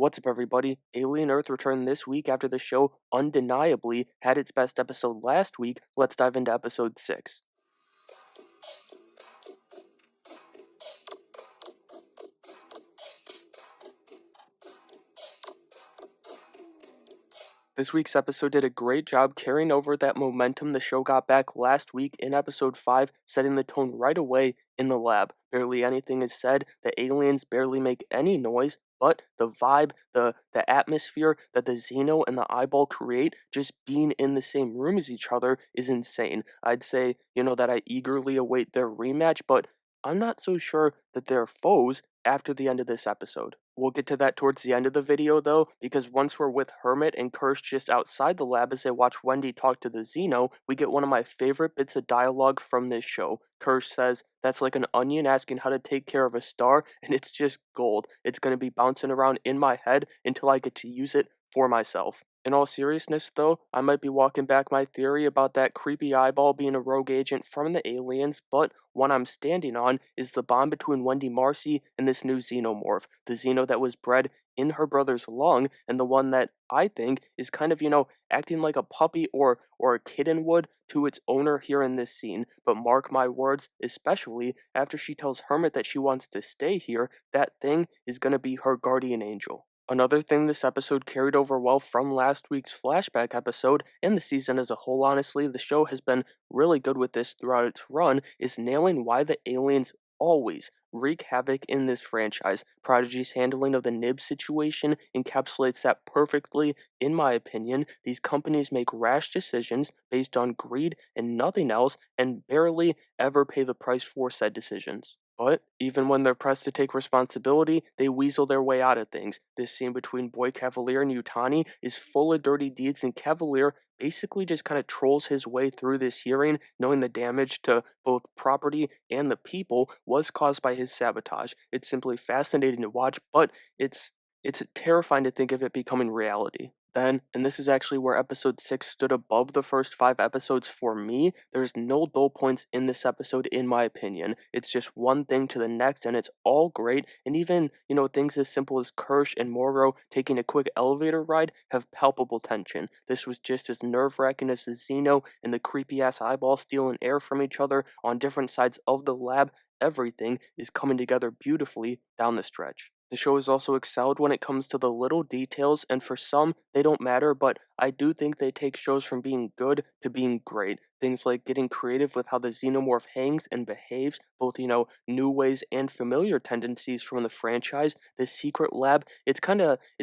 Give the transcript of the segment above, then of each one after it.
What's up, everybody? Alien Earth returned this week after the show undeniably had its best episode last week. Let's dive into episode 6. This week's episode did a great job carrying over that momentum the show got back last week in episode 5, setting the tone right away in the lab. Barely anything is said, the aliens barely make any noise, but the vibe, the atmosphere that the Xeno and the eyeball create, just being in the same room as each other, is insane. I'd say, that I eagerly await their rematch, but I'm not so sure that they're foes after the end of this episode. We'll get to that towards the end of the video, though, because once we're with Hermit and Kirsch just outside the lab as they watch Wendy talk to the Xeno, we get one of my favorite bits of dialogue from this show. Kirsch says, "That's like an onion asking how to take care of a star, and it's just gold. It's going to be bouncing around in my head until I get to use it for myself." In all seriousness, though, I might be walking back my theory about that creepy eyeball being a rogue agent from the aliens, but one I'm standing on is the bond between Wendy Marcy and this new xenomorph, the Xeno that was bred in her brother's lung, and the one that I think is kind of, acting like a puppy or a kitten would to its owner here in this scene. But mark my words, especially after she tells Hermit that she wants to stay here, that thing is going to be her guardian angel. Another thing this episode carried over well from last week's flashback episode, and the season as a whole honestly, the show has been really good with this throughout its run, is nailing why the aliens always wreak havoc in this franchise. Prodigy's handling of the Nib situation encapsulates that perfectly, in my opinion. These companies make rash decisions based on greed and nothing else, and barely ever pay the price for said decisions. But even when they're pressed to take responsibility, they weasel their way out of things. This scene between Boy Cavalier and Yutani is full of dirty deeds, and Cavalier basically just kind of trolls his way through this hearing, knowing the damage to both property and the people was caused by his sabotage. It's simply fascinating to watch, but it's terrifying to think of it becoming reality. Then, and this is actually where episode 6 stood above the first 5 episodes for me, there's no dull points in this episode in my opinion. It's just one thing to the next and it's all great, and even, things as simple as Kirsch and Morrow taking a quick elevator ride have palpable tension. This was just as nerve-wracking as the Xeno and the creepy-ass eyeball stealing air from each other on different sides of the lab. Everything is coming together beautifully down the stretch. The show has also excelled when it comes to the little details, and for some, they don't matter, but I do think they take shows from being good to being great. Things like getting creative with how the xenomorph hangs and behaves, both, new ways and familiar tendencies from the franchise. The secret lab, it's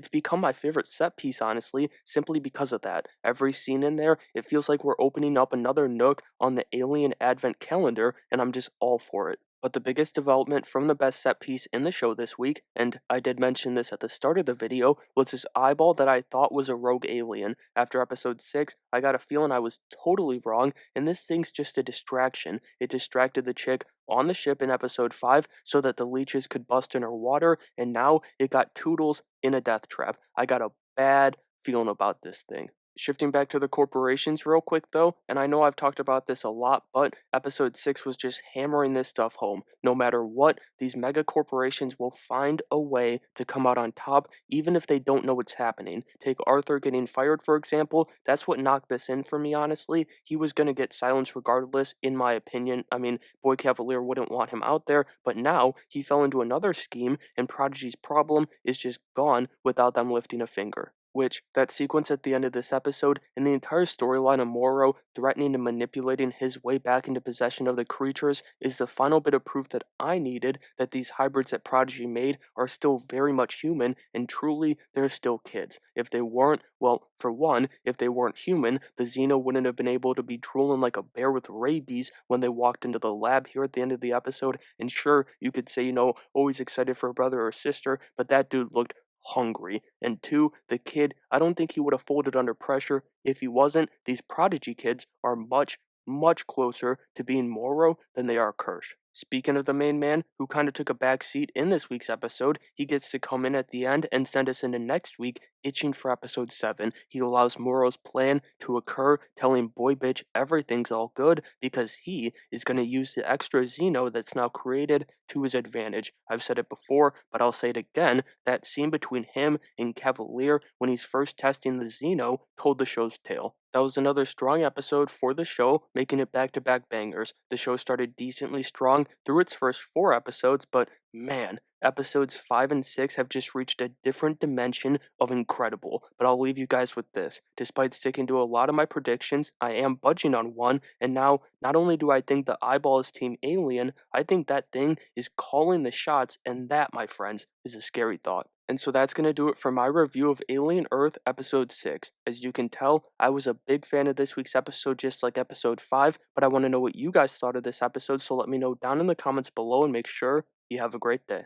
become my favorite set piece, honestly, simply because of that. Every scene in there, it feels like we're opening up another nook on the Alien Advent calendar, and I'm just all for it. But the biggest development from the best set piece in the show this week, and I did mention this at the start of the video, was this eyeball that I thought was a rogue alien. After episode 6, I got a feeling I was totally wrong, and this thing's just a distraction. It distracted the chick on the ship in episode 5 so that the leeches could bust in her water, and now it got Toodles in a death trap. I got a bad feeling about this thing. Shifting back to the corporations real quick though, and I know I've talked about this a lot, but episode 6 was just hammering this stuff home. No matter what, these mega corporations will find a way to come out on top, even if they don't know what's happening. Take Arthur getting fired, for example. That's what knocked this in for me, honestly. He was going to get silenced regardless, in my opinion. I mean, Boy Cavalier wouldn't want him out there, but now he fell into another scheme, and Prodigy's problem is just gone without them lifting a finger. Which, that sequence at the end of this episode, and the entire storyline of Morrow threatening and manipulating his way back into possession of the creatures, is the final bit of proof that I needed that these hybrids that Prodigy made are still very much human, and truly, they're still kids. If they weren't, well, for one, if they weren't human, the Xeno wouldn't have been able to be drooling like a bear with rabies when they walked into the lab here at the end of the episode, and sure, you could say, always excited for a brother or sister, but that dude looked hungry. And two, the kid, I don't think he would have folded under pressure if he wasn't. These Prodigy kids are much, much closer to being Morrow than they are Kirsch. Speaking of the main man, who kind of took a back seat in this week's episode, he gets to come in at the end and send us into next week, itching for episode 7. He allows Moro's plan to occur, telling Boy Bitch everything's all good because he is going to use the extra Xeno that's now created to his advantage. I've said it before, but I'll say it again. That scene between him and Cavalier when he's first testing the Xeno told the show's tale. That was another strong episode for the show, making it back to back bangers. The show started decently strong through its first 4 episodes, but man, episodes 5 and 6 have just reached a different dimension of incredible. But I'll leave you guys with this. Despite sticking to a lot of my predictions, I am budging on one, and now not only do I think the eyeball is Team Alien, I think that thing is calling the shots, and that, my friends, is a scary thought. And so that's going to do it for my review of Alien Earth Episode 6. As you can tell, I was a big fan of this week's episode just like Episode 5, but I want to know what you guys thought of this episode, so let me know down in the comments below and make sure you have a great day.